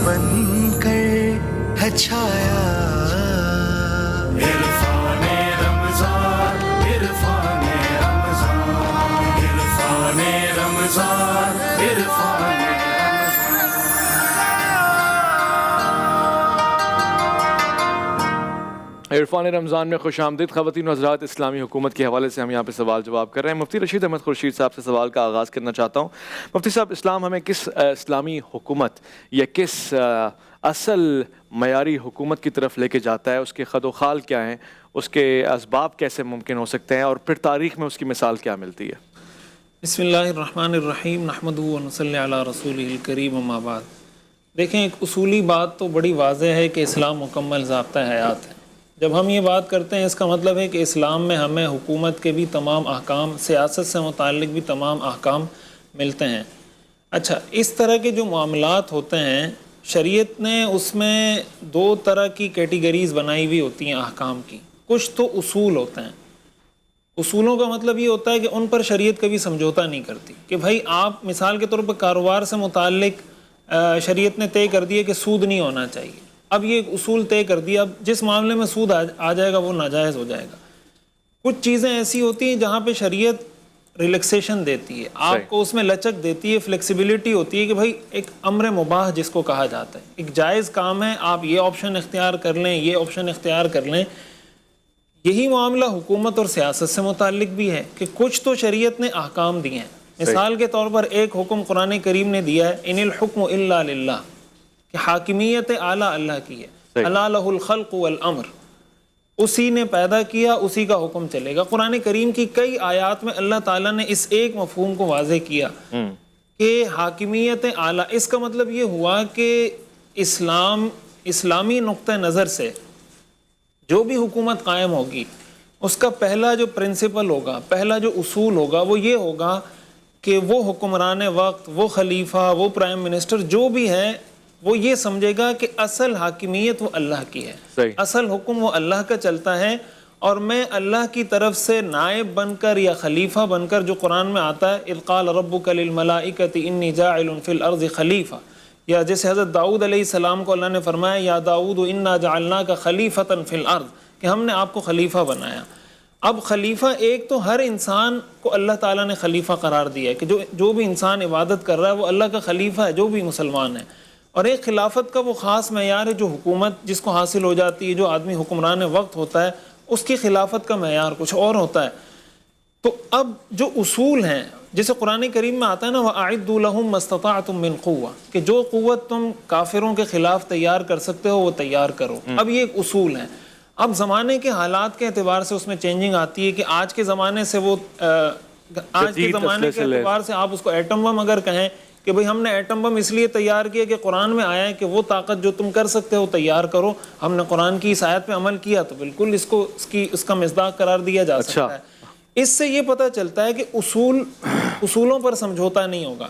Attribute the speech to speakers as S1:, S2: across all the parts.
S1: بن کر ہے چھایا. عرفان رمضان عرفان رمضان عرفان رمضان عرفان.
S2: عرفان رمضان میں خوش آمدید خواتین و حضرات. اسلامی حکومت کے حوالے سے ہم یہاں پہ سوال جواب کر رہے ہیں. مفتی رشید احمد خورشید صاحب سے سوال کا آغاز کرنا چاہتا ہوں. مفتی صاحب، اسلام ہمیں کس اسلامی حکومت یا کس اصل معیاری حکومت کی طرف لے کے جاتا ہے؟ اس کے خد و خال کیا ہیں؟ اس کے اسباب کیسے ممکن ہو سکتے ہیں؟ اور پھر تاریخ میں اس کی مثال کیا ملتی ہے؟
S3: بسم اللہ الرحمن الرحیم. نحمدہ و نصلی علی رسولہ الکریم. اما بعد. دیکھیں، ایک اصولی بات تو بڑی واضح ہے کہ اسلام مکمل ضابطۂ حیات ہے. جب ہم یہ بات کرتے ہیں، اس کا مطلب ہے کہ اسلام میں ہمیں حکومت کے بھی تمام احکام، سیاست سے متعلق بھی تمام احکام ملتے ہیں. اچھا، اس طرح کے جو معاملات ہوتے ہیں، شریعت نے اس میں دو طرح کی کیٹیگریز بنائی ہوئی ہوتی ہیں احکام کی. کچھ تو اصول ہوتے ہیں. اصولوں کا مطلب یہ ہوتا ہے کہ ان پر شریعت کبھی سمجھوتا نہیں کرتی. کہ بھائی آپ مثال کے طور پر کاروبار سے متعلق شریعت نے طے کر دیا کہ سود نہیں ہونا چاہیے. اب یہ ایک اصول طے کر دیا، اب جس معاملے میں سود آ جائے گا وہ ناجائز ہو جائے گا. کچھ چیزیں ایسی ہوتی ہیں جہاں پہ شریعت ریلیکسیشن دیتی ہے، آپ کو اس میں لچک دیتی ہے، فلیکسیبلٹی ہوتی ہے کہ بھائی ایک امر مباح جس کو کہا جاتا ہے، ایک جائز کام ہے، آپ یہ آپشن اختیار کر لیں، یہ آپشن اختیار کر لیں. یہی معاملہ حکومت اور سیاست سے متعلق بھی ہے کہ کچھ تو شریعت نے احکام دیے ہیں. مثال کے طور پر ایک حکم قرآن کریم نے دیا ہے، ان الحکم الا للہ، کہ حاکمیت اعلیٰ اللہ کی ہے. الا لہ الخلق والامر، اسی نے پیدا کیا، اسی کا حکم چلے گا. قرآن کریم کی کئی آیات میں اللہ تعالیٰ نے اس ایک مفہوم کو واضح کیا کہ حاکمیت اعلیٰ. اس کا مطلب یہ ہوا کہ اسلامی نقطہ نظر سے جو بھی حکومت قائم ہوگی، اس کا پہلا جو پرنسپل ہوگا، پہلا جو اصول ہوگا، وہ یہ ہوگا کہ وہ حکمران وقت، وہ خلیفہ، وہ پرائم منسٹر جو بھی ہے، وہ یہ سمجھے گا کہ اصل حاکمیت وہ اللہ کی ہے، اصل حکم وہ اللہ کا چلتا ہے، اور میں اللہ کی طرف سے نائب بن کر یا خلیفہ بن کر، جو قرآن میں آتا ہے اذ قال ربک للملائکۃ انی جاعل فی الارض خلیفہ، یا جیسے حضرت داؤد علیہ السلام کو اللہ نے فرمایا یا داؤد انا جعلناک خلیفۃ فی الارض، کہ ہم نے آپ کو خلیفہ بنایا. اب خلیفہ ایک تو ہر انسان کو اللہ تعالیٰ نے خلیفہ قرار دیا ہے کہ جو بھی انسان عبادت کر رہا ہے وہ اللہ کا خلیفہ ہے، جو بھی مسلمان ہے. اور ایک خلافت کا وہ خاص معیار ہے جو حکومت جس کو حاصل ہو جاتی ہے، جو آدمی حکمران وقت ہوتا ہے، اس کی خلافت کا معیار کچھ اور ہوتا ہے. تو اب جو اصول ہیں، جیسے قرآن کریم میں آتا ہے نا وَأَعِدُّوا لَهُم مَّا اسْتَطَعْتُم مِّن قُوَّةٍ، کہ جو قوت تم کافروں کے خلاف تیار کر سکتے ہو وہ تیار کرو. اب یہ ایک اصول ہیں. اب زمانے کے حالات کے اعتبار سے اس میں چینجنگ آتی ہے کہ آج کے زمانے سے وہ آج کے زمانے کے اعتبار سے آپ اس کو ایٹم بم اگر کہیں کہ بھئی ہم نے ایٹم بم اس لیے تیار کیا کہ قرآن میں آیا ہے کہ وہ طاقت جو تم کر سکتے ہو تیار کرو، ہم نے قرآن کی اس آیت پہ عمل کیا تو بالکل اس کا مصداق قرار دیا جا سکتا ہے. اس سے یہ پتہ چلتا ہے کہ اصولوں پر سمجھوتا نہیں ہوگا.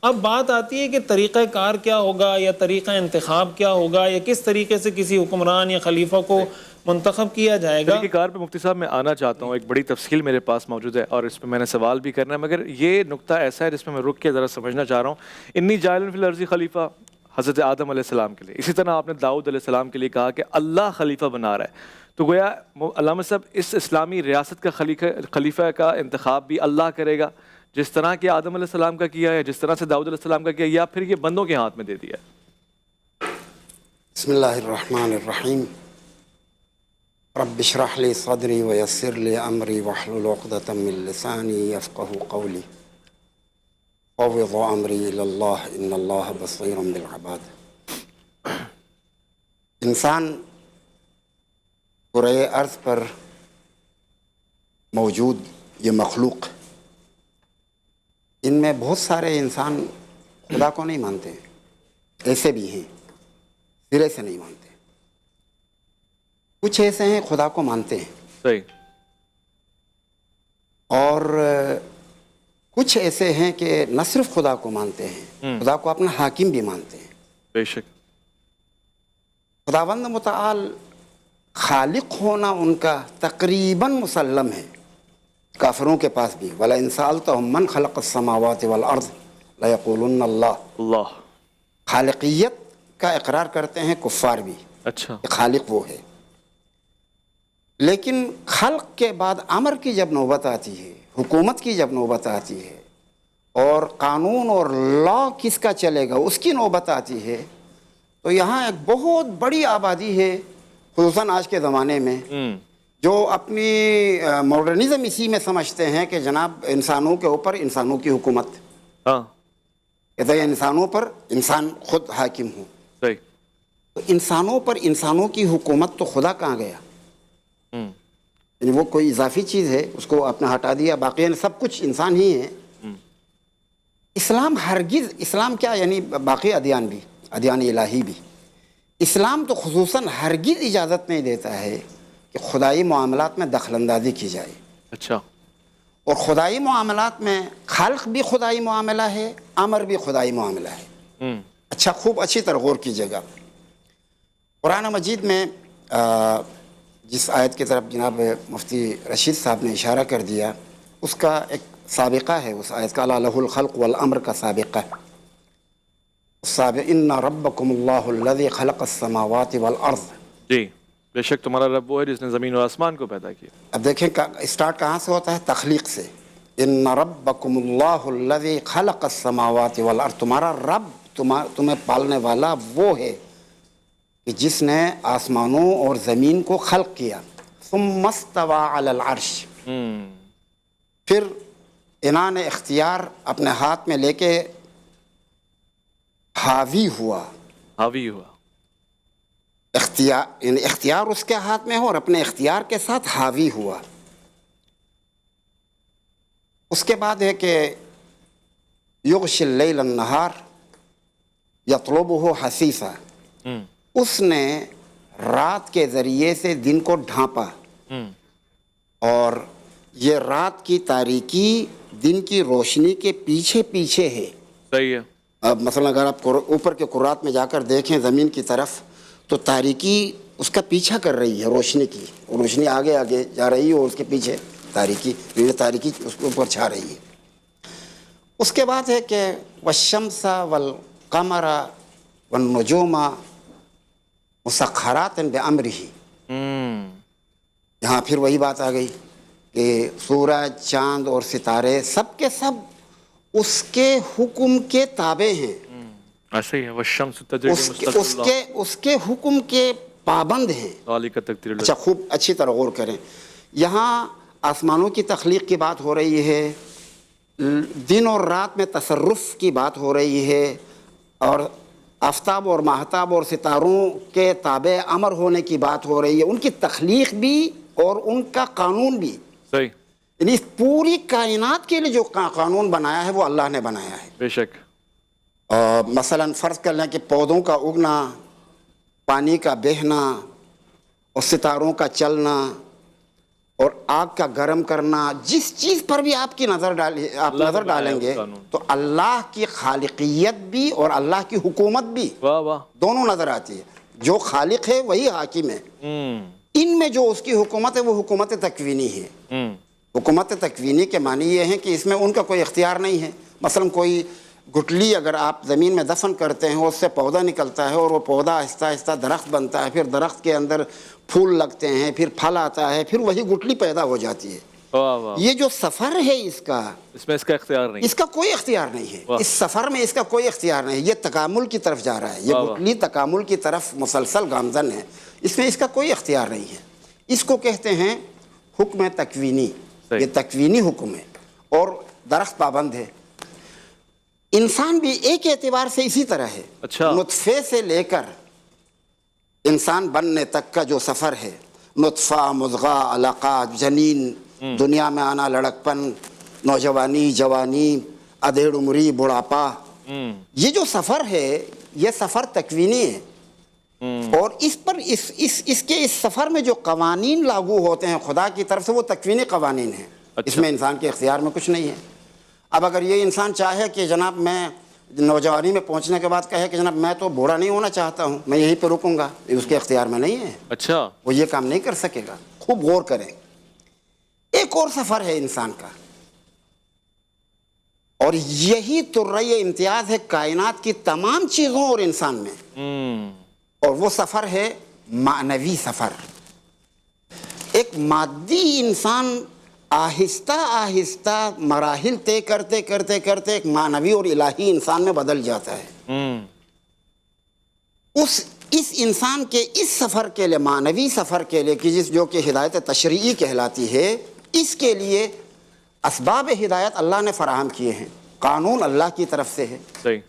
S3: اب بات آتی ہے کہ طریقہ کار کیا ہوگا یا طریقہ انتخاب کیا ہوگا یا کس طریقے سے کسی حکمران یا خلیفہ کو منتخب کیا جائے گا.
S2: طریقہ کار پہ مفتی صاحب میں آنا چاہتا ہوں، ایک بڑی تفصیل میرے پاس موجود ہے اور اس پہ میں نے سوال بھی کرنا ہے، مگر یہ نقطہ ایسا ہے جس میں رک کے ذرا سمجھنا چاہ رہا ہوں. انی جاعل فی الارض خلیفہ حضرت آدم علیہ السلام کے لیے، اسی طرح آپ نے داؤد علیہ السلام کے لیے کہا کہ اللہ خلیفہ بنا رہا ہے. تو گویا علامہ صاحب اس اسلامی ریاست کا خلیفہ کا انتخاب بھی اللہ کرے گا، جس طرح کہ آدم علیہ السلام کا کیا ہے، جس طرح سے داؤد علیہ السلام کا کیا، یا پھر یہ بندوں کے ہاتھ میں دے دیا ہے؟
S4: بسم اللہ الرحمن الرحیم. رب اشرح لی صدری ویسر لی امری واحلل عقدۃ من لسانی یفقهوا قولی فوض امری الی اللہ ان اللہ بصیر بالعباد. انسان کرۂ ارض پر موجود یہ مخلوق، ان میں بہت سارے انسان خدا کو نہیں مانتے، ایسے بھی ہیں سرے سے نہیں مانتے. کچھ ایسے ہیں خدا کو مانتے ہیں
S2: صحیح،
S4: اور کچھ ایسے ہیں کہ نہ صرف خدا کو مانتے ہیں، خدا کو اپنا حاکم بھی مانتے ہیں.
S2: بے شک
S4: خداوند متعال خالق ہونا ان کا تقریباً مسلم ہے. کافروں کے پاس بھی وَلَئِن سَأَلْتَهُم مَّنْ خَلَقَ السَّمَاوَاتِ وَالْأَرْضِ لَيَقُولُنَّ اللَّهُ.
S2: اللہ
S4: خالقیت کا اقرار کرتے ہیں کفار بھی
S2: اچھا
S4: کہ خالق وہ ہے، لیکن خلق کے بعد امر کی جب نوبت آتی ہے، حکومت کی جب نوبت آتی ہے، اور قانون اور لا کس کا چلے گا اس کی نوبت آتی ہے، تو یہاں ایک بہت بڑی آبادی ہے خصوصاً آج کے زمانے میں جو اپنی ماڈرنزم اسی میں سمجھتے ہیں کہ جناب انسانوں کے اوپر انسانوں کی حکومت،
S2: ہاں
S4: کہتے ہیں انسانوں پر انسان خود حاکم ہوں.
S2: صحیح.
S4: تو انسانوں پر انسانوں کی حکومت تو خدا کہاں گیا؟ یعنی وہ کوئی اضافی چیز ہے، اس کو آپ نے ہٹا دیا، باقی سب کچھ انسان ہی ہے. اسلام ہرگز، اسلام کیا یعنی باقی ادیان بھی، ادیان الہی بھی، اسلام تو خصوصاً ہرگز اجازت نہیں دیتا ہے کہ خدائی معاملات میں دخل اندازی کی جائے.
S2: اچھا.
S4: اور خدائی معاملات میں خلق بھی خدائی معاملہ ہے، امر بھی خدائی معاملہ ہے. اچھا، خوب اچھی طرح غور کیجیے گا. قرآن مجید میں جس آیت کی طرف جناب مفتی رشید صاحب نے اشارہ کر دیا، اس کا ایک سابقہ ہے، اس آیت کا الا لہ الخلق والامر کا سابقہ. ان ربکم اللہ الذی خلق السماوات والارض.
S2: جی، بے شک تمہارا رب وہ ہے جس نے زمین و آسمان کو پیدا کیا.
S4: اب دیکھیں اسٹارٹ کہاں سے ہوتا ہے؟ تخلیق سے. ان ربکم اللہ الذی خلق السماوات والارض. تمہارا رب، تمہیں پالنے والا وہ ہے کہ جس نے آسمانوں اور زمین کو خلق کیا. ثم استوى علی العرش. پھر عنان اختیار اپنے ہاتھ میں لے کے حاوی ہوا.
S2: حاوی ہوا.
S4: اختیار یعنی اختیار اس کے ہاتھ میں ہو اور اپنے اختیار کے ساتھ حاوی ہوا. اس کے بعد ہے کہ یغشی اللیل النہار یطلبہ حثیثا. اس نے رات کے ذریعے سے دن کو ڈھانپا، اور یہ رات کی تاریکی دن کی روشنی کے پیچھے پیچھے ہے.
S2: صحیح ہے.
S4: اب مثلا اگر آپ اوپر کے قرات میں جا کر دیکھیں زمین کی طرف، تو تاریکی اس کا پیچھا کر رہی ہے روشنی کی، روشنی آگے آگے جا رہی ہے اور اس کے پیچھے تاریکی اس کے اوپر چھا رہی ہے. اس کے بعد ہے کہ والشمس والقمر والنجوم مسخرات بامرہ. یہاں پھر وہی بات آ گئی کہ سورج، چاند اور ستارے سب کے سب اس کے حکم کے تابع ہیں.
S2: ایسے ہی ہے. والشمس تجری لمستقر
S4: اس کے حکم کے پابند ہیں.
S2: ذالک تقدیر
S4: اچھا، خوب اچھی طرح غور کریں. یہاں آسمانوں کی تخلیق کی بات ہو رہی ہے، دن اور رات میں تصرف کی بات ہو رہی ہے، اور آفتاب اور ماہتاب اور ستاروں کے تابع امر ہونے کی بات ہو رہی ہے. ان کی تخلیق بھی اور ان کا قانون بھی.
S2: صحیح.
S4: یعنی اس پوری کائنات کے لیے جو قانون بنایا ہے وہ اللہ نے بنایا ہے.
S2: بے شک.
S4: مثلا فرض کر لیں کہ پودوں کا اگنا، پانی کا بہنا، اور ستاروں کا چلنا، اور آگ کا گرم کرنا، جس چیز پر بھی آپ نظر ڈالیں گے تو اللہ کی خالقیت بھی اور اللہ کی حکومت بھی
S2: واہ واہ
S4: دونوں نظر آتی ہے. جو خالق ہے وہی حاکم ہے. ان میں جو اس کی حکومت ہے وہ حکومت تکوینی ہے. حکومت تکوینی کے معنی یہ ہیں کہ اس میں ان کا کوئی اختیار نہیں ہے. مثلا کوئی گٹلی اگر آپ زمین میں دفن کرتے ہیں، اس سے پودا نکلتا ہے، اور وہ پودا آہستہ آہستہ درخت بنتا ہے، پھر درخت کے اندر پھول لگتے ہیں، پھر پھل آتا ہے، پھر وہی گٹلی پیدا ہو جاتی ہے. یہ جو سفر ہے اس میں
S2: اس کا اختیار نہیں،
S4: اس کا کوئی اختیار نہیں ہے. اس سفر میں اس کا کوئی اختیار نہیں. یہ تکامل کی طرف جا رہا ہے، یہ گٹلی تکامل کی طرف مسلسل گامزن ہے. اس میں اس کا کوئی اختیار نہیں ہے. اس کو کہتے ہیں حکم تکوینی. یہ تکوینی حکم ہے، اور درخت پابند ہے. انسان بھی ایک اعتبار سے اسی طرح ہے.
S2: اچھا.
S4: نطفے سے لے کر انسان بننے تک کا جو سفر ہے، نطفہ، مضغہ، علقہ، جنین، دنیا میں آنا، لڑکپن، نوجوانی، جوانی، ادھیڑ عمری، بڑھاپا، یہ جو سفر ہے یہ سفر تکوینی ہے. اور اس کے سفر میں جو قوانین لاگو ہوتے ہیں خدا کی طرف سے وہ تکوینی قوانین ہیں. اس میں انسان کے اختیار میں کچھ نہیں ہے. اب اگر یہ انسان چاہے کہ جناب میں نوجوانی میں پہنچنے کے بعد کہے کہ جناب میں تو بوڑھا نہیں ہونا چاہتا ہوں، میں یہیں پہ رکوں گا، یہ اس کے اختیار میں نہیں ہے.
S2: اچھا.
S4: وہ یہ کام نہیں کر سکے گا. خوب غور کریں. ایک اور سفر ہے انسان کا. اور یہی ترّۂ امتیاز ہے کائنات کی تمام چیزوں اور انسان میں، اور وہ سفر ہے معنوی سفر۔ ایک مادی انسان آہستہ آہستہ مراحل طے کرتے کرتے کرتے ایک معنوی اور الہی انسان میں بدل جاتا ہے۔ اس انسان کے اس سفر کے لیے، معنوی سفر کے لیے، کہ جو کہ ہدایت تشریعی کہلاتی ہے، اس کے لیے اسباب ہدایت اللہ نے فراہم کیے ہیں، قانون اللہ کی طرف سے ہے،
S2: صحیح،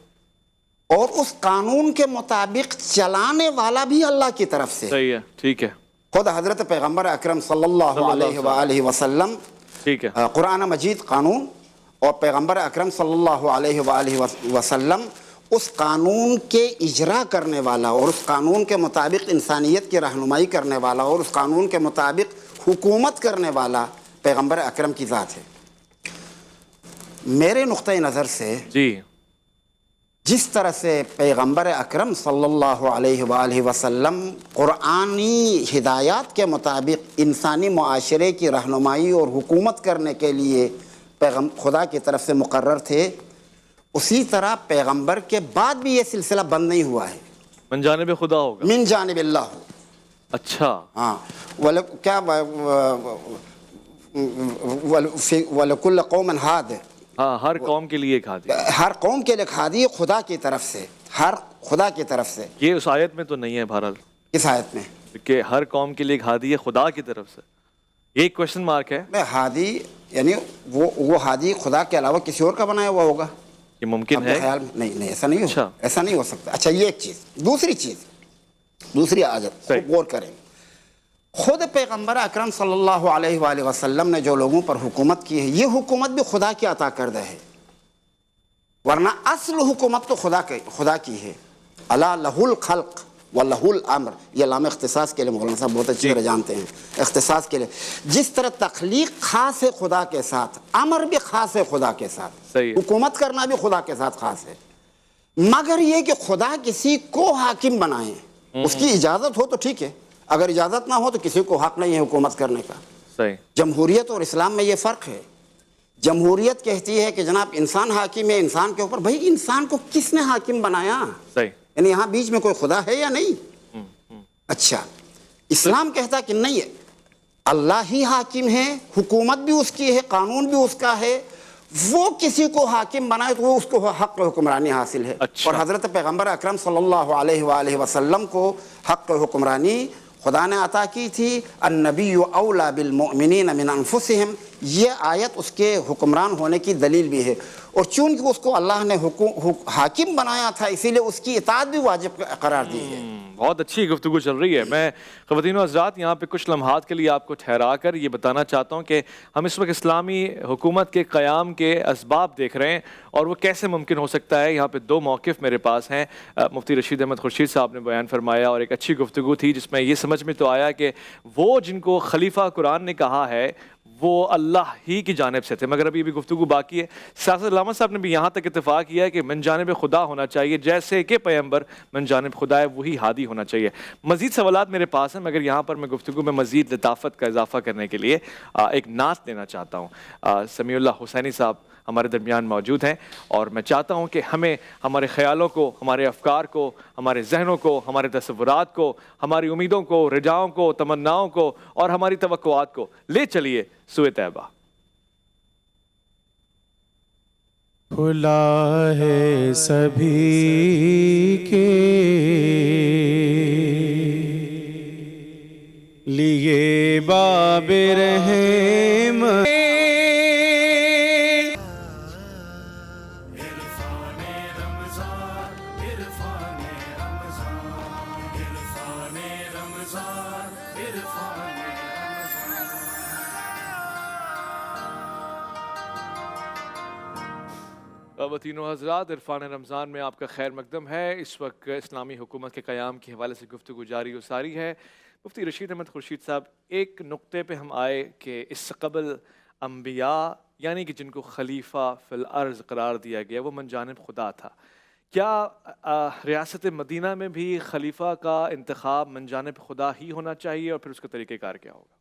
S4: اور اس قانون کے مطابق چلانے والا بھی اللہ کی طرف سے ہے۔
S2: صحیح ہے، ٹھیک ہے،
S4: خود حضرت پیغمبر اکرم صلی اللہ علیہ وآلہ وسلم،
S2: ٹھیک ہے،
S4: قرآن مجید قانون، اور پیغمبر اکرم صلی اللہ علیہ وآلہ وسلم اس قانون کے اجرا کرنے والا، اور اس قانون کے مطابق انسانیت کی رہنمائی کرنے والا، اور اس قانون کے مطابق حکومت کرنے والا پیغمبر اکرم کی ذات ہے۔ میرے نقطۂ نظر سے
S2: جی،
S4: جس طرح سے پیغمبر اکرم صلی اللہ علیہ وآلہ وسلم قرآنی ہدایات کے مطابق انسانی معاشرے کی رہنمائی اور حکومت کرنے کے لیے خدا کی طرف سے مقرر تھے، اسی طرح پیغمبر کے بعد بھی یہ سلسلہ بند نہیں ہوا ہے،
S2: من جانب خدا ہوگا،
S4: من جانب اللہ ہو۔
S2: اچھا،
S4: ہاں، کیا وَلَكُلَّ قَوْمٍ ہَادٍ،
S2: ہاں، ہر قوم کے لیے ایک ہادی،
S4: ہر قوم کے لیے ہادی خدا کی طرف سے، ہر خدا کی طرف سے۔
S2: یہ اس آیت میں تو نہیں ہے بہرحال
S4: کس آیت میں؟
S2: کہ ہر قوم کے لیے ایک ہادی ہے خدا کی طرف سے، یہ ایک کوشچن مارک ہے،
S4: ہادی یعنی وہ ہادی خدا کے علاوہ کسی اور کا بنایا ہوا ہوگا؟
S2: یہ ممکن
S4: آپ کے
S2: ہے؟
S4: خیال میں نہیں، ایسا نہیں
S2: اچھا،
S4: ہو، ایسا نہیں ہو سکتا۔ اچھا، یہ ایک چیز۔ دوسری آیت
S2: صحیح،
S4: غور کریں، خود پیغمبر اکرم صلی اللہ علیہ وآلہ وسلم نے جو لوگوں پر حکومت کی ہے، یہ حکومت بھی خدا کی عطا کردہ ہے، ورنہ اصل حکومت تو خدا کی ہے۔ الا لہ الخلق ولہ الامر، یہ علامہ اختصاص کے لیے مولانا صاحب بہت اچھی طرح جانتے ہیں، اختصاص کے لیے جس طرح تخلیق خاص ہے خدا کے ساتھ، امر بھی خاص ہے خدا کے ساتھ،
S2: صحیح،
S4: حکومت کرنا بھی خدا کے ساتھ خاص ہے، مگر یہ کہ خدا کسی کو حاکم بنائے، اس کی اجازت ہو تو ٹھیک ہے، اگر اجازت نہ ہو تو کسی کو حق نہیں ہے حکومت کرنے کا۔
S2: صحیح،
S4: جمہوریت اور اسلام میں یہ فرق ہے۔ جمہوریت کہتی ہے کہ جناب انسان حاکم ہے انسان کے اوپر، بھائی انسان کو کس نے حاکم بنایا؟
S2: صحیح،
S4: یعنی یہاں بیچ میں کوئی خدا ہے یا نہیں؟ اچھا، اسلام کہتا کہ نہیں ہے، اللہ ہی حاکم ہے، حکومت بھی اس کی ہے، قانون بھی اس کا ہے، وہ کسی کو حاکم بنائے تو وہ اس کو حق حکمرانی حاصل ہے۔
S2: اچھا،
S4: اور حضرت پیغمبر اکرم صلی اللہ علیہ وآلہ وسلم کو حق حکمرانی خدا نے عطا کی تھی۔ النبی اولا بالمؤمنین من انفسہم، یہ آیت اس کے حکمران ہونے کی دلیل بھی ہے، اور چونکہ اس کو اللہ نے حاکم بنایا تھا اسی لیے اس کی اطاعت بھی واجب قرار دی ہے۔
S2: بہت اچھی گفتگو چل رہی ہے۔ میں خواتین و حضرات یہاں پہ کچھ لمحات کے لیے آپ کو ٹھہرا کر یہ بتانا چاہتا ہوں کہ ہم اس وقت اسلامی حکومت کے قیام کے اسباب دیکھ رہے ہیں اور وہ کیسے ممکن ہو سکتا ہے۔ یہاں پہ دو موقف میرے پاس ہیں، مفتی رشید احمد خورشید صاحب نے بیان فرمایا اور ایک اچھی گفتگو تھی جس میں یہ سمجھ میں تو آیا کہ وہ جن کو خلیفہ قرآن نے کہا ہے وہ اللہ ہی کی جانب سے تھے، مگر ابھی بھی گفتگو باقی ہے۔ سیاست علامہ صاحب نے بھی یہاں تک اتفاق کیا ہے کہ من جانب خدا ہونا چاہیے، جیسے کہ پیغمبر من جانب خدا ہے وہی ہادی ہونا چاہیے۔ مزید سوالات میرے پاس ہیں، مگر یہاں پر میں گفتگو میں مزید لطافت کا اضافہ کرنے کے لیے ایک نعت لینا چاہتا ہوں۔ سمیع اللہ حسینی صاحب ہمارے درمیان موجود ہیں اور میں چاہتا ہوں کہ ہمیں ہمارے خیالوں کو، ہمارے افکار کو، ہمارے ذہنوں کو، ہمارے تصورات کو، ہماری امیدوں کو، رجاؤں کو، تمناؤں کو اور ہماری توقعات کو لے چلیے سوئے طیبہ۔
S5: کھلا ہے سبھی کے لیے باب رحم،
S2: خواتین و حضرات، عرفان رمضان میں آپ کا خیر مقدم ہے۔ اس وقت اسلامی حکومت کے قیام کے حوالے سے گفتگو جاری و ساری ہے۔ مفتی رشید احمد خورشید صاحب، ایک نقطے پہ ہم آئے کہ اس سے قبل انبیاء یعنی کہ جن کو خلیفہ فی الارض قرار دیا گیا وہ من جانب خدا تھا، کیا ریاست مدینہ میں بھی خلیفہ کا انتخاب من جانب خدا ہی ہونا چاہیے اور پھر اس کا طریقہ کار کیا ہوگا؟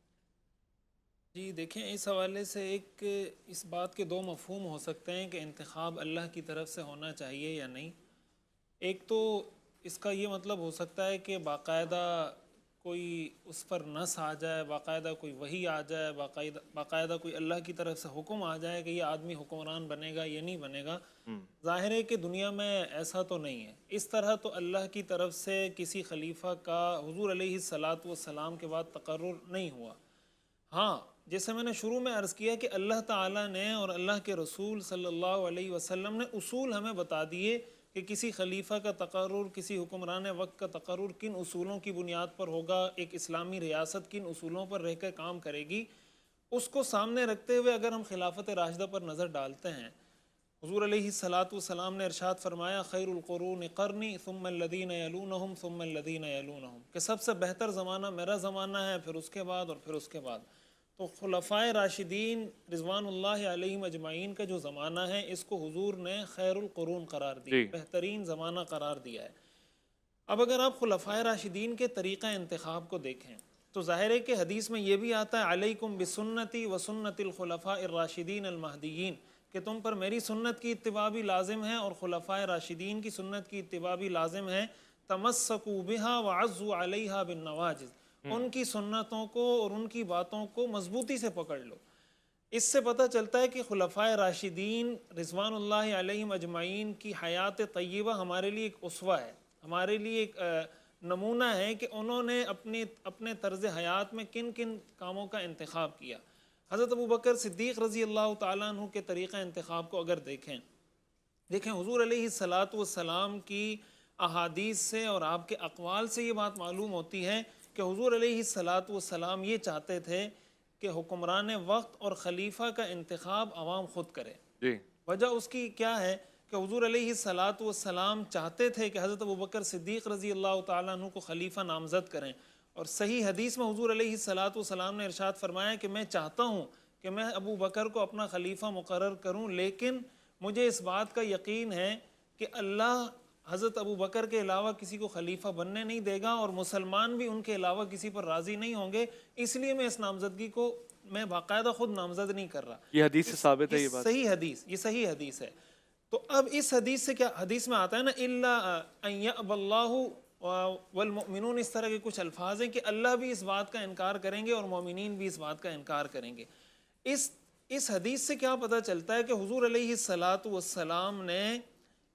S3: جی دیکھیں، اس حوالے سے ایک اس بات کے دو مفہوم ہو سکتے ہیں کہ انتخاب اللہ کی طرف سے ہونا چاہیے یا نہیں۔ ایک تو اس کا یہ مطلب ہو سکتا ہے کہ باقاعدہ کوئی اس پر نص آ جائے، باقاعدہ کوئی وحی آ جائے، باقاعدہ کوئی اللہ کی طرف سے حکم آ جائے کہ یہ آدمی حکمران بنے گا، یہ نہیں بنے گا۔ ظاہر ہے کہ دنیا میں ایسا تو نہیں ہے۔ اس طرح تو اللہ کی طرف سے کسی خلیفہ کا حضور علیہ الصلاۃ والسلام کے بعد تقرر نہیں ہوا۔ ہاں، جیسے میں نے شروع میں عرض کیا کہ اللہ تعالیٰ نے اور اللہ کے رسول صلی اللہ علیہ وسلم نے اصول ہمیں بتا دیے کہ کسی خلیفہ کا تقرر، کسی حکمران وقت کا تقرر کن اصولوں کی بنیاد پر ہوگا، ایک اسلامی ریاست کن اصولوں پر رہ کر کام کرے گی۔ اس کو سامنے رکھتے ہوئے اگر ہم خلافت راشدہ پر نظر ڈالتے ہیں، حضور علیہ الصلاۃ والسلام نے ارشاد فرمایا خیر القرون قرنی ثم الذین یلونہم ثم الذین یلونہم، کہ سب سے بہتر زمانہ میرا زمانہ ہے، پھر اس کے بعد اور پھر اس کے بعد۔ تو خلفائے راشدین رضوان اللہ علیہم اجمعین کا جو زمانہ ہے، اس کو حضور نے خیر القرون قرار دیا، بہترین زمانہ قرار دیا ہے۔ اب اگر آپ خلفائے راشدین کے طریقہ انتخاب کو دیکھیں تو ظاہر ہے کہ حدیث میں یہ بھی آتا ہے علیکم بسنتی و سنت الخلفاء الراشدین المہدیین، کہ تم پر میری سنت کی اتباع بھی لازم ہے اور خلفائے راشدین کی سنت کی اتباع بھی لازم ہے۔ تمسکوا بہا وعضوا علیہا بالنواجذ، ان کی سنتوں کو اور ان کی باتوں کو مضبوطی سے پکڑ لو۔ اس سے پتہ چلتا ہے کہ خلفائے راشدین رضوان اللہ علیہم اجمعین کی حیات طیبہ ہمارے لیے ایک اسوہ ہے، ہمارے لیے ایک نمونہ ہے کہ انہوں نے اپنے طرز حیات میں کن کن کاموں کا انتخاب کیا۔ حضرت ابوبکر صدیق رضی اللہ تعالیٰ عنہ کے طریقہ انتخاب کو اگر دیکھیں حضور علیہ الصلاۃ والسلام کی احادیث سے اور آپ کے اقوال سے یہ بات معلوم ہوتی ہے کہ حضور علیہ الصلاۃ والسلام یہ چاہتے تھے کہ حکمران وقت اور خلیفہ کا انتخاب عوام خود کرے۔ وجہ اس کی کیا ہے کہ حضور علیہ الصلاۃ والسلام چاہتے تھے کہ حضرت ابوبکر صدیق رضی اللہ تعالیٰ عنہ کو خلیفہ نامزد کریں، اور صحیح حدیث میں حضور علیہ الصلاۃ والسلام نے ارشاد فرمایا کہ میں چاہتا ہوں کہ میں ابو بکر کو اپنا خلیفہ مقرر کروں، لیکن مجھے اس بات کا یقین ہے کہ اللہ حضرت ابو بکر کے علاوہ کسی کو خلیفہ بننے نہیں دے گا، اور مسلمان بھی ان کے علاوہ کسی پر راضی نہیں ہوں گے، اس لیے میں اس نامزدگی کو میں باقاعدہ خود نامزد نہیں کر رہا۔
S2: یہ حدیث سے ثابت ہے، یہ بات
S3: صحیح حدیث، یہ صحیح حدیث ہے۔ تو اب اس حدیث سے کیا حدیث میں آتا ہے نا الا ان یأبی اللہ والمؤمنون، اس طرح کے کچھ الفاظ ہیں کہ اللہ بھی اس بات کا انکار کریں گے اور مومنین بھی اس بات کا انکار کریں گے۔ اس حدیث سے کیا پتہ چلتا ہے کہ حضور علیہ الصلاۃ والسلام نے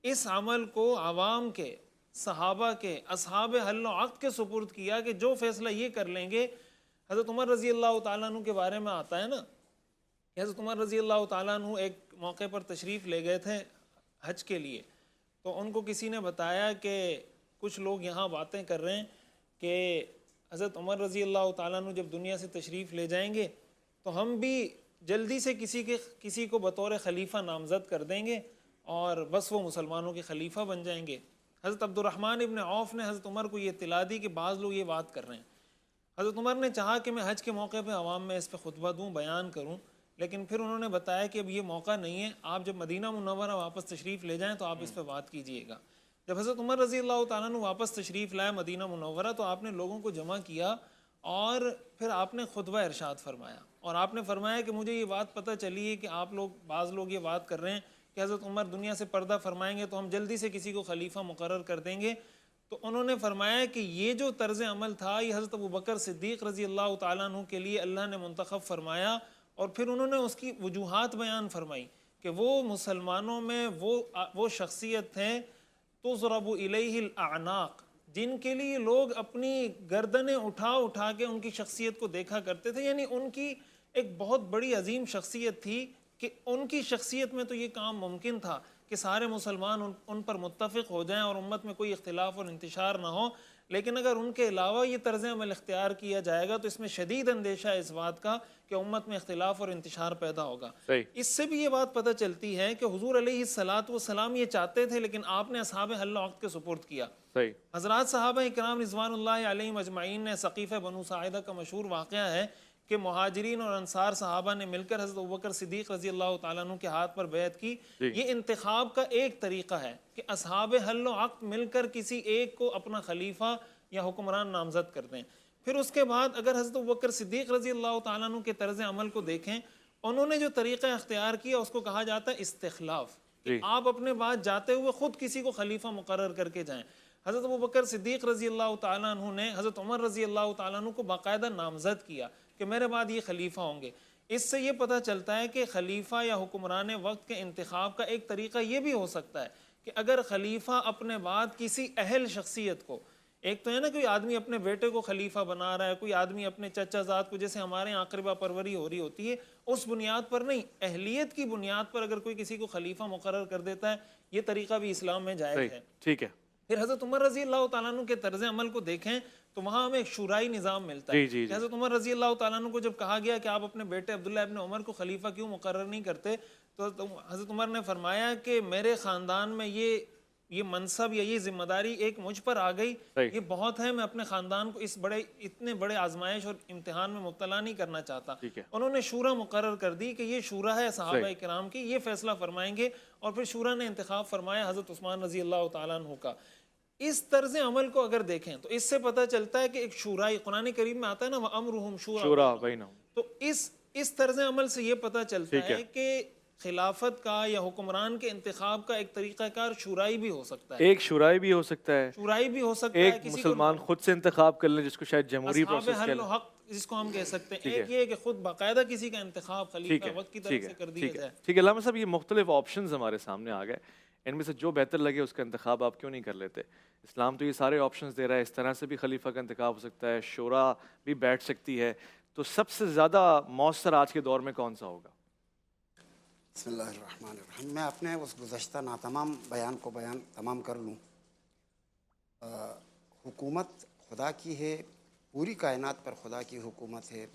S3: اس عمل کو عوام کے، صحابہ کے، اصحاب حل و عقد کے سپرد کیا کہ جو فیصلہ یہ کر لیں گے۔ حضرت عمر رضی اللہ تعالیٰ عنہ کے بارے میں آتا ہے نا کہ حضرت عمر رضی اللہ تعالیٰ عنہ ایک موقع پر تشریف لے گئے تھے حج کے لیے، تو ان کو کسی نے بتایا کہ کچھ لوگ یہاں باتیں کر رہے ہیں کہ حضرت عمر رضی اللہ تعالیٰ عنہ جب دنیا سے تشریف لے جائیں گے تو ہم بھی جلدی سے کسی کو بطور خلیفہ نامزد کر دیں گے اور بس وہ مسلمانوں کے خلیفہ بن جائیں گے۔ حضرت عبد الرحمن ابن عوف نے حضرت عمر کو یہ اطلاع دی کہ بعض لوگ یہ بات کر رہے ہیں۔ حضرت عمر نے چاہا کہ میں حج کے موقع پہ عوام میں اس پہ خطبہ دوں، بیان کروں، لیکن پھر انہوں نے بتایا کہ اب یہ موقع نہیں ہے، آپ جب مدینہ منورہ واپس تشریف لے جائیں تو آپ اس پہ بات کیجئے گا۔ جب حضرت عمر رضی اللہ تعالیٰ عنہ واپس تشریف لائے مدینہ منورہ تو آپ نے لوگوں کو جمع کیا اور پھر آپ نے خطبہ ارشاد فرمایا، اور آپ نے فرمایا کہ مجھے یہ بات پتہ چلی ہے کہ بعض لوگ یہ بات کر رہے ہیں کہ حضرت عمر دنیا سے پردہ فرمائیں گے تو ہم جلدی سے کسی کو خلیفہ مقرر کر دیں گے۔ تو انہوں نے فرمایا کہ یہ جو طرز عمل تھا یہ حضرت ابوبکر صدیق رضی اللہ تعالیٰ عنہ کے لیے اللہ نے منتخب فرمایا، اور پھر انہوں نے اس کی وجوہات بیان فرمائی کہ وہ مسلمانوں میں وہ شخصیت تھے تضرب الیہ الاعناق، جن کے لیے لوگ اپنی گردنیں اٹھا کے ان کی شخصیت کو دیکھا کرتے تھے، یعنی ان کی ایک بہت بڑی عظیم شخصیت تھی کہ ان کی شخصیت میں تو یہ کام ممکن تھا کہ سارے مسلمان ان پر متفق ہو جائیں اور امت میں کوئی اختلاف اور انتشار نہ ہو، لیکن اگر ان کے علاوہ یہ طرز عمل اختیار کیا جائے گا تو اس میں شدید اندیشہ ہے اس بات کا کہ امت میں اختلاف اور انتشار پیدا ہوگا۔ اس سے بھی یہ بات پتہ چلتی ہے کہ حضور علیہ الصلاۃ والسلام یہ چاہتے تھے لیکن آپ نے اصحاب حل و عقد کے سپرد کیا۔ حضرات صحابہ کرام رضوان اللہ علیہم اجمعین نے ثقیفہ بنو ساعدہ کا مشہور واقعہ ہے کہ مہاجرین اور انصار صحابہ نے مل کر حضرت ابوبکر صدیق رضی اللہ تعالیٰ عنہ کے ہاتھ پر بیعت کی۔ یہ انتخاب کا ایک طریقہ ہے کہ اصحاب حل و عقد مل کر کسی ایک کو اپنا خلیفہ یا حکمران نامزد کر دیں۔ پھر اس کے بعد اگر حضرت ابوبکر صدیق رضی اللہ تعالیٰ عنہ کے طرز عمل کو دیکھیں، انہوں نے جو طریقہ اختیار کیا اس کو کہا جاتا ہے استخلاف، کہ آپ اپنے بعد جاتے ہوئے خود کسی کو خلیفہ مقرر کر کے جائیں۔ حضرت ابوبکر صدیق رضی اللہ تعالیٰ عنہ نے حضرت عمر رضی اللہ تعالیٰ عنہ کو باقاعدہ نامزد کیا کہ میرے بعد یہ خلیفہ ہوں گے۔ اس سے یہ پتہ چلتا ہے کہ خلیفہ یا حکمران وقت کے انتخاب کا ایک طریقہ یہ بھی ہو سکتا ہے کہ اگر خلیفہ اپنے بعد کسی اہل شخصیت کو، ایک تو ہے نا کوئی آدمی اپنے بیٹے کو خلیفہ بنا رہا ہے، کوئی آدمی اپنے چچا زاد کو، جیسے ہمارے یہاں اقربا پروری ہو رہی ہوتی ہے، اس بنیاد پر نہیں، اہلیت کی بنیاد پر اگر کوئی کسی کو خلیفہ مقرر کر دیتا ہے، یہ طریقہ بھی اسلام میں جائز ہے۔
S2: ٹھیک ہے۔
S3: پھر حضرت عمر رضی اللہ تعالیٰ عنہ کے طرز عمل کو دیکھیں تو وہاں ہمیں ایک شورائی نظام ملتا ہے کہ حضرت عمر رضی اللہ تعالیٰ عنہ کو جب کہا گیا کہ آپ اپنے بیٹے عبداللہ ابن عمر کو خلیفہ کیوں مقرر نہیں کرتے، تو حضرت عمر نے فرمایا کہ میرے خاندان میں یہ منصب یا یہ ذمہ داری ایک مجھ پر آ گئی، یہ بہت ہے، میں اپنے خاندان کو اس اتنے بڑے آزمائش اور امتحان میں مبتلا نہیں کرنا چاہتا۔ انہوں نے شورا مقرر کر دی کہ یہ شورا ہے صحابہ کرام کی، یہ فیصلہ فرمائیں گے، اور پھر شورا نے انتخاب فرمایا حضرت عثمان رضی اللہ تعالیٰ عنہ کا۔ اس طرز عمل کو اگر دیکھیں تو اس سے پتہ چلتا ہے کہ ایک شورائی، قرآن کریم میں آتا ہے نا وَأَمْرُهُمْ شُورَىٰ بَيْنَهُمْ، تو اس طرز عمل سے یہ پتہ چلتا ہے کہ خلافت کا یا حکمران کے انتخاب کا ایک طریقہ کار شورائی بھی ہو سکتا ہے،
S2: ایک شورائی بھی ہو سکتا ہے،
S3: شورائی بھی ہو سکتا ہے،
S2: ایک مسلمان خود سے انتخاب کر لیں جس کو شاید جمہوری
S3: اصحاب
S2: پروسیس
S3: حل و حق جس کو ہم کہہ سکتے ہیں، ایک یہ کہ خود باقاعدہ کسی کا انتخاب خلیفہ وقت کی طرف سے کر دیا جائے۔
S2: ٹھیک ہے علامہ صاحب، یہ مختلف آپشنز ہمارے سامنے آ گئے، ان میں سے جو بہتر لگے اس کا انتخاب آپ کیوں نہیں کر لیتے؟ اسلام تو یہ سارے آپشنز دے رہا ہے، اس طرح سے بھی خلیفہ کا انتخاب ہو سکتا ہے، شورا بھی بیٹھ سکتی ہے، تو سب سے زیادہ مؤثر آج کے دور میں کون سا ہوگا؟
S4: بسم اللہ الرحمن الرحیم۔ میں اپنے اس گزشتہ ناتمام بیان کو تمام کر لوں۔ حکومت خدا کی ہے، پوری کائنات پر خدا کی حکومت ہے،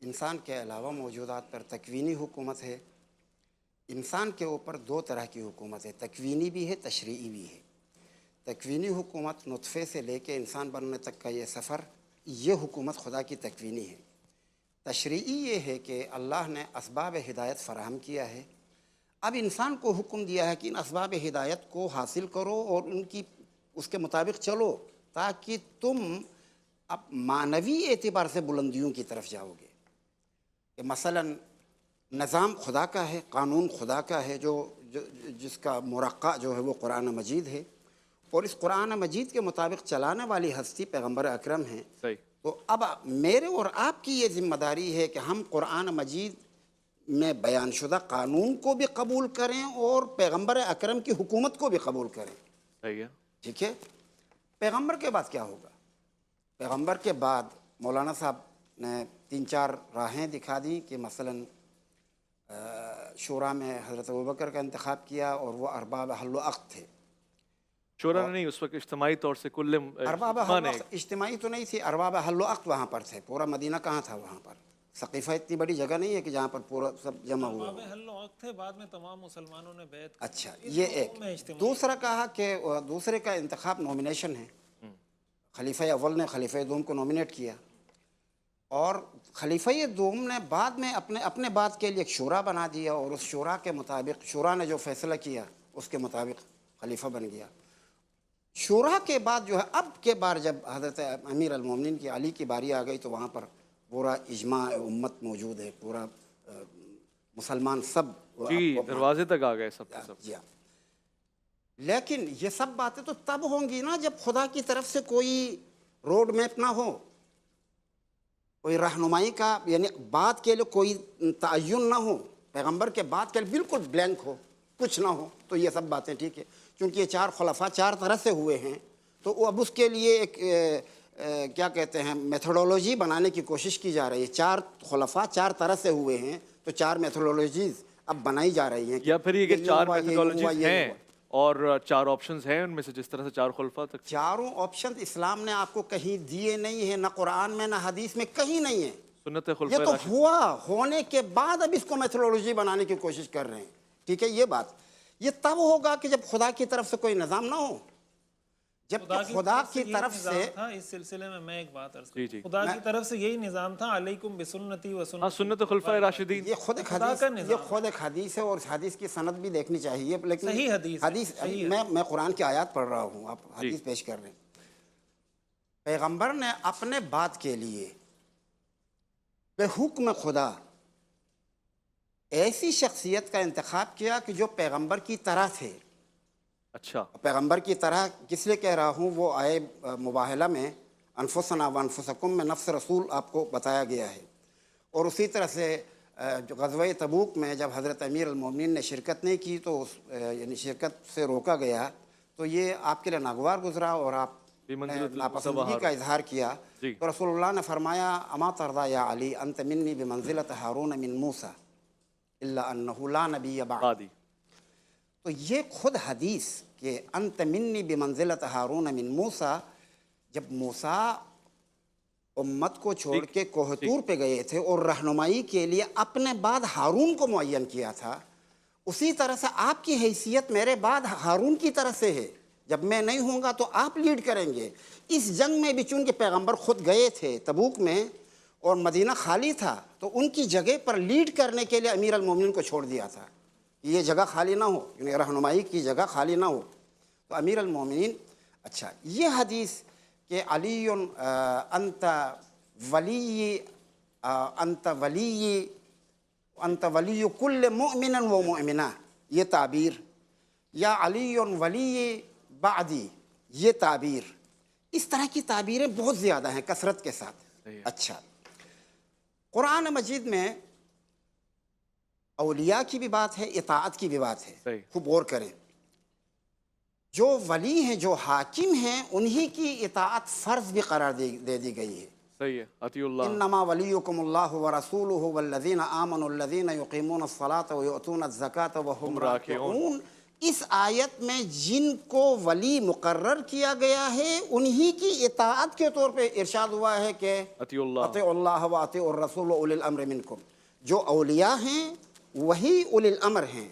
S4: انسان کے علاوہ موجودات پر تکوینی حکومت ہے۔ انسان کے اوپر دو طرح کی حکومت ہے، تکوینی بھی ہے، تشریعی بھی ہے۔ تکوینی حکومت نطفے سے لے کے انسان بننے تک کا یہ سفر، یہ حکومت خدا کی تکوینی ہے۔ تشریعی یہ ہے کہ اللہ نے اسباب ہدایت فراہم کیا ہے، اب انسان کو حکم دیا ہے کہ ان اسباب ہدایت کو حاصل کرو اور اس کے مطابق چلو، تاکہ تم اب معنوی اعتبار سے بلندیوں کی طرف جاؤ گے۔ کہ مثلاً نظام خدا کا ہے، قانون خدا کا ہے، جس کا مرقع جو ہے وہ قرآن مجید ہے، اور اس قرآن مجید کے مطابق چلانے والی ہستی پیغمبر اکرم ہیں۔ تو اب میرے اور آپ کی یہ ذمہ داری ہے کہ ہم قرآن مجید میں بیان شدہ قانون کو بھی قبول کریں اور پیغمبر اکرم کی حکومت کو بھی قبول کریں۔
S2: صحیح ہے،
S4: ٹھیک ہے۔ پیغمبر کے بعد کیا ہوگا؟ پیغمبر کے بعد مولانا صاحب نے 3-4 راہیں دکھا دی کہ مثلاً شورا میں حضرت ابوبکر کا انتخاب کیا اور وہ ارباب حل و عقد تھے۔
S2: شورا نے نہیں، اس وقت اجتماعی طور سے کل
S4: ارباب حل و عقد اجتماعی تو نہیں تھی، ارباب حل و عقد وہاں پر تھے، پورا مدینہ کہاں تھا وہاں پر؟ ثقیفہ اتنی بڑی جگہ نہیں ہے کہ جہاں پر پورا سب جمع ہوا۔
S3: ارباب حل و عقد تھے، بعد میں تمام مسلمانوں نے بیعت کی۔
S4: اچھا، یہ ایک۔ دوسرا کہا کہ دوسرے کا انتخاب نومینیشن ہے، خلیفہ اول نے خلیفہ دوم کو نومینیٹ کیا، اور خلیفہ دوم نے بعد میں اپنے بعد کے لیے ایک شورا بنا دیا، اور اس شورا کے مطابق، شورا نے جو فیصلہ کیا اس کے مطابق خلیفہ بن گیا۔ شورا کے بعد جو ہے اب کے بار جب حضرت امیر المومنین کی علی کی باری آ گئی تو وہاں پر پورا اجماع امت موجود ہے، پورا مسلمان سب
S2: دروازے تک آ گئے سب۔
S4: جی ہاں، لیکن یہ سب باتیں تو تب ہوں گی نا جب خدا کی طرف سے کوئی روڈ میپ نہ ہو، کوئی رہنمائی کا، یعنی بات کے لیے کوئی تعین نہ ہو، پیغمبر کے بات کے لیے بالکل بلینک ہو، کچھ نہ ہو، تو یہ سب باتیں ٹھیک ہے۔ چونکہ یہ 4 خلفاء 4 طرح سے ہوئے ہیں، تو اب اس کے لیے ایک کیا کہتے ہیں میتھڈولوجی بنانے کی کوشش کی جا رہی ہے۔ 4 خلفاء 4 طرح سے ہوئے ہیں، تو 4 میتھڈولوجیز اب بنائی جا رہی ہیں،
S2: یا پھر یہ کہ 4 میتھڈولوجیز ہیں اور 4 آپشنز ہیں ان میں سے، جس طرح سے 4 خلفاء تک
S4: 4 آپشن اسلام نے آپ کو کہیں دیے نہیں ہیں، نہ قرآن میں نہ حدیث میں، کہیں نہیں ہے۔
S2: سنت
S4: یہ
S2: خلفاء
S4: تو ہوا، ہونے کے بعد اب اس کو میتھڈولوجی بنانے کی کوشش کر رہے ہیں۔ ٹھیک ہے، یہ بات یہ تب ہوگا کہ جب خدا کی طرف سے کوئی نظام نہ ہو، جب خدا کی طرف سے۔
S3: اس سلسلے میں ایک بات عرض کروں، خدا کی طرف سے یہی نظام تھا، علیکم بسنتی و
S2: سنت خلفاء راشدین۔
S4: یہ خود ایک حدیث ہے، اور اس حدیث کی سند بھی دیکھنی چاہیے، لیکن
S3: صحیح حدیث
S4: میں قرآن کی آیات پڑھ رہا ہوں، آپ حدیث پیش کر رہے ہیں۔ پیغمبر نے اپنے بات کے لیے بے حکم خدا ایسی شخصیت کا انتخاب کیا کہ جو پیغمبر کی طرح تھے.
S2: اچھا
S4: پیغمبر کی طرح کس لیے کہہ رہا ہوں؟ وہ آئے مباہلہ میں انفسنا و انفسکم میں نفس رسول آپ کو بتایا گیا ہے. اور اسی طرح سے جو غزوہ تبوک میں جب حضرت امیر المومنین نے شرکت نہیں کی تو یعنی شرکت سے روکا گیا تو یہ آپ کے لیے ناگوار گزرا اور آپ نے ناپسندگی کا اظہار کیا. تو رسول اللہ نے فرمایا اما ترضا یا علی انت منی بمنزلت ہارون من موسیٰ الا انہ لا نبی بعد.
S2: عادی
S4: تو یہ خود حدیث کہ انت منی بمنزلت ہارون من موسیٰ، جب موسیٰ امت کو چھوڑ کے کوہ طور پہ گئے تھے اور رہنمائی کے لیے اپنے بعد ہارون کو معین کیا تھا، اسی طرح سے آپ کی حیثیت میرے بعد ہارون کی طرح سے ہے. جب میں نہیں ہوں گا تو آپ لیڈ کریں گے. اس جنگ میں بھی چونکہ پیغمبر خود گئے تھے تبوک میں اور مدینہ خالی تھا تو ان کی جگہ پر لیڈ کرنے کے لیے امیر المومنین کو چھوڑ دیا تھا، یہ جگہ خالی نہ ہو، یعنی رہنمائی کی جگہ خالی نہ ہو. تو امیر المومنین اچھا یہ حدیث کہ علی انت ولی کل مؤمن و مؤمنہ، یہ تعبیر، یا علی ولی بعدی، یہ تعبیر، اس طرح کی تعبیریں بہت زیادہ ہیں کثرت کے ساتھ. اچھا قرآن مجید میں اولیاء کی بھی بات ہے، اطاعت کی بھی بات ہے. خوب غور کریں، جو ولی ہیں جو حاکم ہیں انہی کی اطاعت فرض بھی قرار دے دی گئی ہے.
S2: صحیح ہے. اطیعوا اللہ.
S4: انما ولیکم اللہ ورسولہ والذین آمنوا الذین یقیمون الصلاۃ ویؤتون الزکاۃ وہم راکعون. اس آیت میں جن کو ولی مقرر کیا گیا ہے انہی کی اطاعت کے طور پہ ارشاد ہوا ہے کہ اطیعوا اللہ واطیعوا الرسول واولی الامر منکم. جو اولیاء ہیں وہی اولی الامر ہیں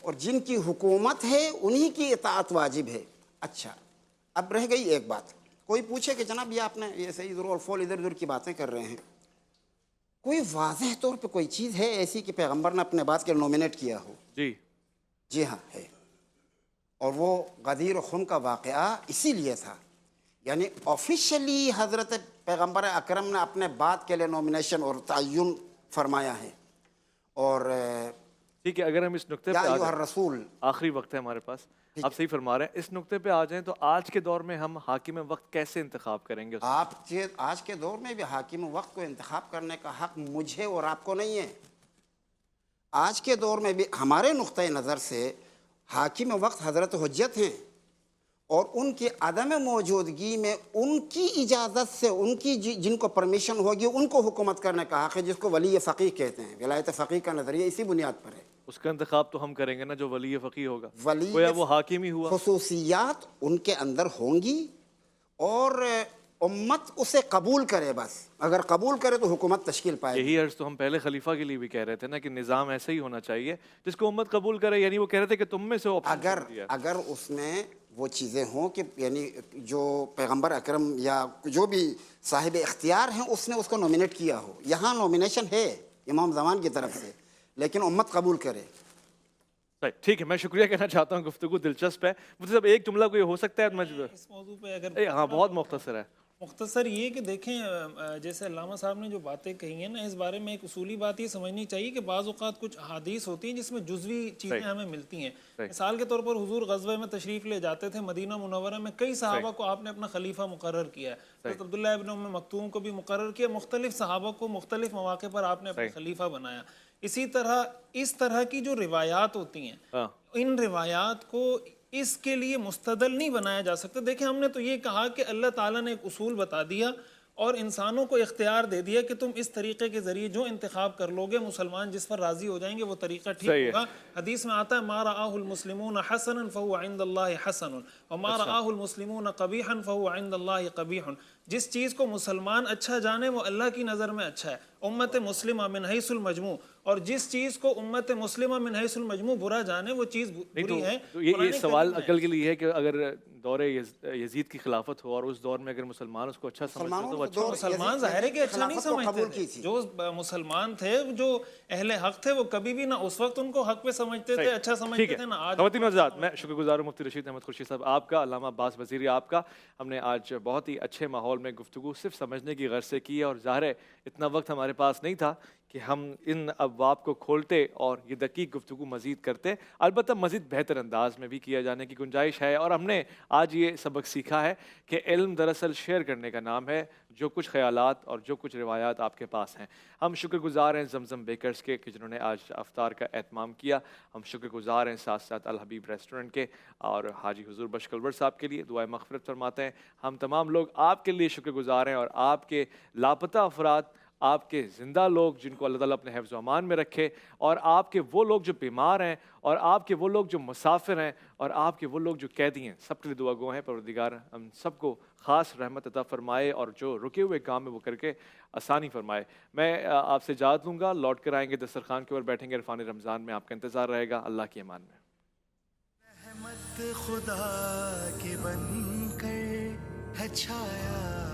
S4: اور جن کی حکومت ہے انہی کی اطاعت واجب ہے. اچھا اب رہ گئی ایک بات، کوئی پوچھے کہ جناب یہ آپ نے یہ صحیح ادھر اور فول ادھر ادھر کی باتیں کر رہے ہیں، کوئی واضح طور پہ کوئی چیز ہے ایسی کہ پیغمبر نے اپنے بات کے نومینیٹ کیا ہو؟ جی ہاں ہے. اور وہ غدیر خم کا واقعہ اسی لیے تھا، یعنی آفیشلی حضرت پیغمبر اکرم نے اپنے بات کے لیے نومینیشن اور تعین فرمایا ہے. اور
S2: ٹھیک ہے، اگر ہم اس نقطے پہ
S4: یا ایھا الرسول،
S2: آخری وقت ہے ہمارے پاس، آپ صحیح فرما رہے ہیں، اس نقطے پہ آ جائیں تو آج کے دور میں ہم حاکم وقت کیسے انتخاب کریں گے؟
S4: آج کے دور میں بھی حاکم وقت کو انتخاب کرنے کا حق مجھے اور آپ کو نہیں ہے. آج کے دور میں بھی ہمارے نقطۂ نظر سے حاکم وقت حضرت حجت ہیں اور ان کی عدم موجودگی میں ان کی اجازت سے ان کی جن کو پرمیشن ہوگی ان کو حکومت کرنے کا حق ہے، جس کو ولی فقیہ کہتے ہیں. ولایت فقیہ کا نظریہ اسی بنیاد پر ہے.
S2: اس کا انتخاب تو ہم کریں گے نا جو ولی فقیہ ہوگا،
S4: ولی
S2: گویا وہ حاکم ہی ہوا.
S4: خصوصیات ان کے اندر ہوں گی اور امت اسے قبول کرے. بس اگر قبول کرے تو حکومت تشکیل پائے.
S2: یہی عرض تو ہم پہلے خلیفہ کے لیے بھی کہہ رہے تھے نا کہ نظام ایسا ہی ہونا چاہیے جس کو امت قبول کرے. یعنی وہ کہہ رہے تھے کہ تم میں سے
S4: اگر اس میں وہ چیزیں ہوں کہ یعنی جو پیغمبر اکرم یا جو بھی صاحب اختیار ہیں اس نے اس کو نومینیٹ کیا ہو. یہاں نومینیشن ہے امام زمان کی طرف سے لیکن امت قبول کرے.
S2: ٹھیک ہے، میں شکریہ کہنا چاہتا ہوں، گفتگو دلچسپ ہے. مجھے صاحب ایک جملہ کوئی ہو سکتا ہے
S3: اس موضوع پہ اگر
S2: ہاں بہت مختصر ہے.
S3: مختصر یہ کہ دیکھیں جیسے علامہ صاحب نے جو باتیں کہی ہیں نا، اس بارے میں ایک اصولی بات یہ سمجھنی چاہیے کہ بعض اوقات کچھ احادیث ہوتی ہیں جس میں جزوی چیزیں ہمیں ملتی ہیں. مثال کے طور پر حضور غزوہ میں تشریف لے جاتے تھے، مدینہ منورہ میں کئی صحابہ کو آپ نے اپنا خلیفہ مقرر کیا ہے. حضرت عبداللہ ابن ام مکتوم کو بھی مقرر کیا، مختلف صحابہ کو مختلف مواقع پر آپ نے اپنا خلیفہ بنایا. اسی طرح اس طرح کی جو روایات ہوتی ہیں ان روایات کو اس کے لیے مستدل نہیں بنایا جا سکتا. دیکھیں ہم نے تو یہ کہا کہ اللہ تعالیٰ نے ایک اصول بتا دیا اور انسانوں کو اختیار دے دیا کہ تم اس طریقے کے ذریعے جو انتخاب کر لو گے مسلمان جس پر راضی ہو جائیں گے وہ طریقہ ٹھیک ہوگا. حدیث میں آتا ہے ما رآہ المسلمون حسنا فهو عند اللہ حسن وما رآہ المسلمون قبیحا فهو عند اللہ قبیح. جس چیز کو مسلمان اچھا جانے وہ اللہ کی نظر میں اچھا ہے امت مسلمہ من حیث المجموع، اور جس چیز کو امت مسلمہ من حیث المجموع برا جانے وہ چیز بری ہے۔
S2: تو یہ سوال عقل کے لیے ہے کہ اگر دور یزید کی خلافت ہو اور اس دور میں اگر مسلمان اس کو اچھا سمجھتے تو وہ اچھا،
S3: مسلمان ظاہر ہے کہ اچھا نہیں سمجھتے تھے، جو مسلمان تھے جو اہل حق تھے وہ کبھی بھی نہ اس وقت ان کو حق پہ سمجھتے تھے، اچھا سمجھتے تھے، نہ آج۔
S2: خواتین و حضرات، میں شکر گزار ہوں مفتی رشید احمد خورشید صاحب آپ کا، علامہ عباس وزیری آپ کا۔ ہم نے آج بہت ہی اچھے ماحول میں گفتگو صرف سمجھنے کی غرض سے کی ہے، اور ظاہر ہے اتنا وقت ہمارے پاس نہیں تھا کہ ہم ان ابواب کو کھولتے اور یہ دقیق گفتگو مزید کرتے، البتہ مزید بہتر انداز میں بھی کیا جانے کی گنجائش ہے۔ اور ہم نے آج یہ سبق سیکھا ہے کہ علم دراصل شیئر کرنے کا نام ہے، جو کچھ خیالات اور جو کچھ روایات آپ کے پاس ہیں۔ ہم شکر گزار ہیں زمزم بیکرز کے کہ جنہوں نے آج افطار کا اہتمام کیا، ہم شکر گزار ہیں ساتھ ساتھ الحبیب ریسٹورنٹ کے اور حاجی حضور بخش کلور صاحب کے لیے، دعائے مغفرت فرماتے ہیں۔ ہم تمام لوگ آپ کے لیے شکر گزار ہیں، اور آپ کے لاپتہ افراد، آپ کے زندہ لوگ جن کو اللہ تعالیٰ اپنے حفظ و امان میں رکھے، اور آپ کے وہ لوگ جو بیمار ہیں، اور آپ کے وہ لوگ جو مسافر ہیں، اور آپ کے وہ لوگ جو قیدی ہیں، سب کے لیے دعا گو ہیں پروردگار ہم سب کو خاص رحمت عطا فرمائے، اور جو رکے ہوئے کام ہے وہ کر کے آسانی فرمائے۔ میں آپ سے اجازت لوں گا، لوٹ کر آئیں گے دسترخوان کے اوپر بیٹھیں گے، عرفان رمضان میں آپ کا انتظار رہے گا۔ اللہ کی امان میں۔
S1: رحمت خدا کے بن کر ہے چھایا